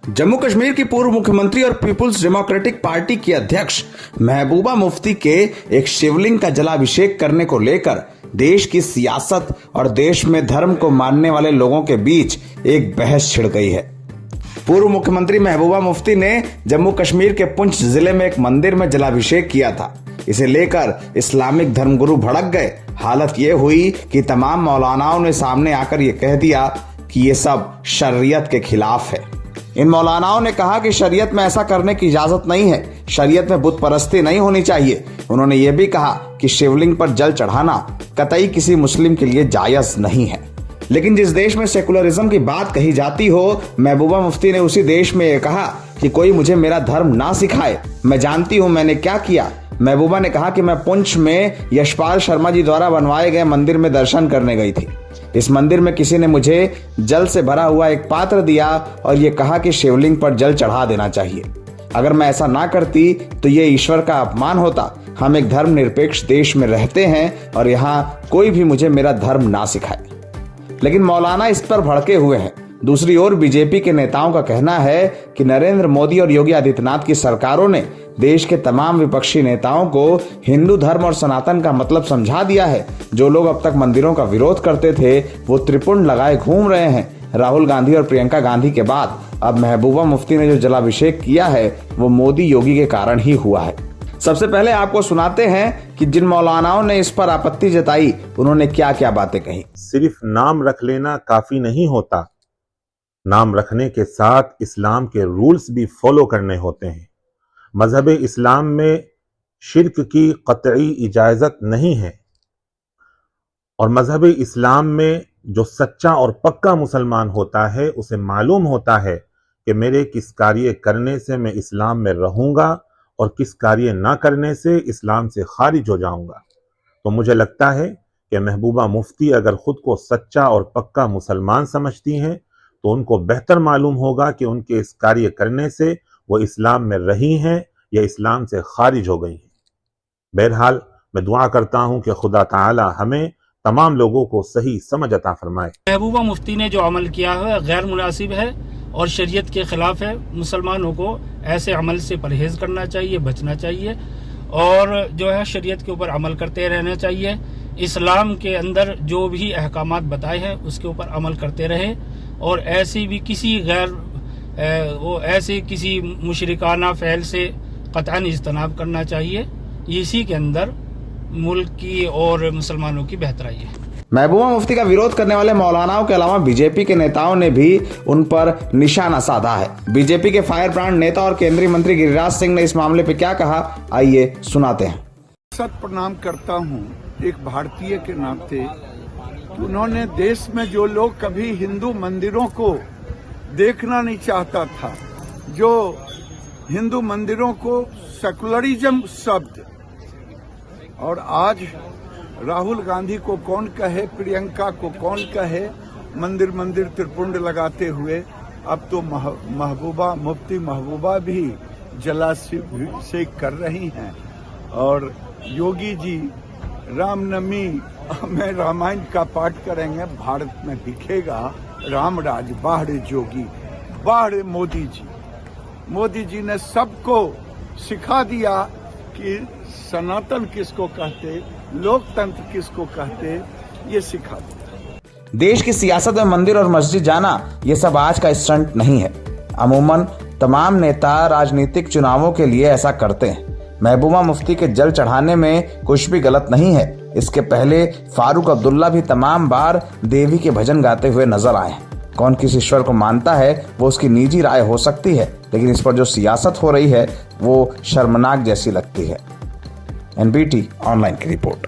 जम्मू कश्मीर की पूर्व मुख्यमंत्री और पीपुल्स डेमोक्रेटिक पार्टी की अध्यक्ष महबूबा मुफ्ती के एक शिवलिंग का जलाभिषेक करने को लेकर देश की सियासत और देश में धर्म को मानने वाले लोगों के बीच एक बहस छिड़ गई है। पूर्व मुख्यमंत्री महबूबा मुफ्ती ने जम्मू कश्मीर के पुंछ जिले में एक मंदिर में जलाभिषेक किया था। इसे लेकर इस्लामिक धर्मगुरु भड़क गए। हालत ये हुई कि तमाम मौलानाओं ने सामने आकर ये कह दिया कि ये सब शरीयत के खिलाफ है। इन मौलानाओं ने कहा कि शरीयत में ऐसा करने की इजाजत नहीं है, शरीयत में बुत परस्ती नहीं होनी चाहिए। उन्होंने ये भी कहा कि शिवलिंग पर जल चढ़ाना कतई किसी मुस्लिम के लिए जायज नहीं है। लेकिन जिस देश में सेकुलरिज्म की बात कही जाती हो, महबूबा मुफ्ती ने उसी देश में ये कहा कि कोई मुझे मेरा धर्म ना सिखाए, मैं जानती हूँ मैंने क्या किया। महबूबा ने कहा कि मैं पुंछ में यशपाल शर्मा जी द्वारा बनवाए गए मंदिर में दर्शन करने गई थी। इस मंदिर में किसी ने मुझे जल से भरा हुआ एक पात्र दिया और ये कहा कि शिवलिंग पर जल चढ़ा देना चाहिए। अगर मैं ऐसा ना करती तो ये ईश्वर का अपमान होता। हम एक धर्मनिरपेक्ष देश में रहते हैं और यहाँ कोई भी मुझे मेरा धर्म ना सिखाए। लेकिन मौलाना इस पर भड़के हुए हैं। दूसरी ओर बीजेपी के नेताओं का कहना है कि नरेंद्र मोदी और योगी आदित्यनाथ की सरकारों ने देश के तमाम विपक्षी नेताओं को हिंदू धर्म और सनातन का मतलब समझा दिया है। जो लोग अब तक मंदिरों का विरोध करते थे वो त्रिपुंड लगाए घूम रहे हैं। राहुल गांधी और प्रियंका गांधी के बाद अब महबूबा मुफ्ती ने जो जलाभिषेक किया है वो मोदी योगी के कारण ही हुआ है। सबसे पहले आपको सुनाते हैं कि जिन मौलानाओं ने इस पर आपत्ति जताई उन्होंने क्या क्या बातें कही। सिर्फ नाम रख लेना काफी नहीं होता, नाम रखने के साथ इस्लाम के रूल्स भी फॉलो करने होते हैं। मजहब इस्लाम में शिर्क की कतई इजाजत नहीं है और मजहब इस्लाम में जो सच्चा और पक्का मुसलमान होता है उसे मालूम होता है कि मेरे किस कार्य करने से मैं इस्लाम में रहूंगा और किस कार्य ना करने से इस्लाम से खारिज हो जाऊंगा। तो मुझे लगता है कि महबूबा मुफ्ती अगर खुद को सच्चा और पक्का मुसलमान समझती हैं तो उनको बेहतर मालूम होगा कि उनके इस कार्य करने से वो इस्लाम में रही हैं या इस्लाम से खारिज हो गई हैं। बहरहाल मैं दुआ करता हूं कि खुदा ताला हमें तमाम लोगों को सही समझ अता फरमाए। महबूबा मुफ्ती ने जो अमल किया है गैर मुनासिब है और शरीयत के खिलाफ है। मुसलमानों को ऐसे अमल से परहेज करना चाहिए, बचना चाहिए और जो है शरीयत के ऊपर अमल करते रहना चाहिए। इस्लाम के अंदर जो भी अहकामात बताए हैं उसके ऊपर अमल करते रहे और ऐसी भी किसी ऐसे किसी मुशरिकाना फ़ैल से क़तअन इज्तनाब करना चाहिए। इसी के अंदर मुल्क की और मुसलमानों की बेहतराई है। महबूबा मुफ्ती का विरोध करने वाले मौलानाओं के अलावा बीजेपी के नेताओं ने भी उन पर निशाना साधा है। बीजेपी के फायर ब्रांड नेता और केंद्रीय मंत्री गिरिराज सिंह ने इस मामले पे क्या कहा, आइए सुनाते हैं। सत प्रणाम करता हूँ एक भारतीय के नाते। उन्होंने देश में जो लोग कभी हिंदू मंदिरों को देखना नहीं चाहता था, जो हिंदू मंदिरों को सेकुलरिज्म शब्द, और आज राहुल गांधी को कौन कहे, प्रियंका को कौन कहे, मंदिर मंदिर त्रिपुंड लगाते हुए अब तो महबूबा मुफ्ती महबूबा भी जलाभिषेक कर रही हैं। और योगी जी रामनवमी में रामायण का पाठ करेंगे, भारत में दिखेगा रामराज। बाढ़ जोगी, बाढ़ मोदी जी। मोदी जी ने सबको सिखा दिया कि सनातन किसको कहते, लोकतंत्र किसको कहते, ये सिखा दिया। देश की सियासत में मंदिर और मस्जिद जाना ये सब आज का स्टंट नहीं है। अमूमन तमाम नेता राजनीतिक चुनावों के लिए ऐसा करते हैं। महबूबा मुफ्ती के जल चढ़ाने में कुछ भी गलत नहीं है। इसके पहले फारूक अब्दुल्ला भी तमाम बार देवी के भजन गाते हुए नजर आए। कौन किस ईश्वर को मानता है वो उसकी निजी राय हो सकती है, लेकिन इस पर जो सियासत हो रही है वो शर्मनाक जैसी लगती है। एनबीटी ऑनलाइन की रिपोर्ट।